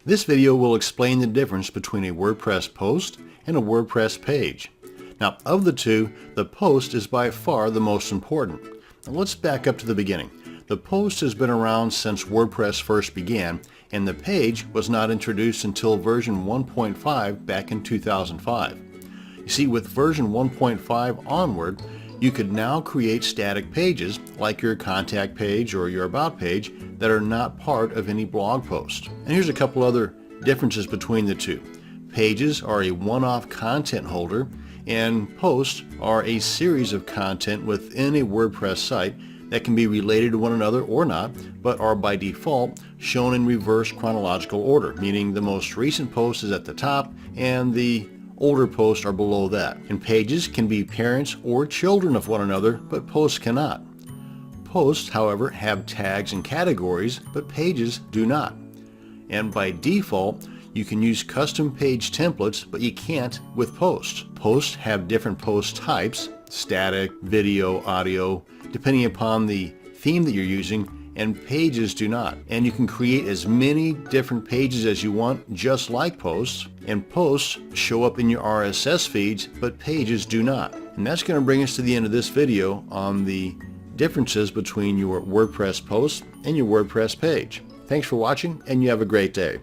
This video will explain the difference between a WordPress post and a WordPress page. Now, of the two, the post is by far the most important. Now, let's back up to the beginning. The post has been around since WordPress first began, and the page was not introduced until version 1.5 back in 2005. You see, with version 1.5 onward, you could now create static pages like your contact page or your about page that are not part of any blog post. And here's a couple other differences between the two. Pages are a one-off content holder, and posts are a series of content within a WordPress site that can be related to one another or not, but are by default shown in reverse chronological order, meaning the most recent post is at the top and the older posts are below that. And pages can be parents or children of one another, but posts cannot. Posts, however, have tags and categories, but pages do not. And by default, you can use custom page templates, but you can't with posts. Posts have different post types, static, video, audio, depending upon the theme that you're using, and pages do not. And you can create as many different pages as you want, just like posts, and posts show up in your RSS feeds, but pages do not. And that's going to bring us to the end of this video on the differences between your WordPress post and your WordPress page. Thanks for watching, and you have a great day.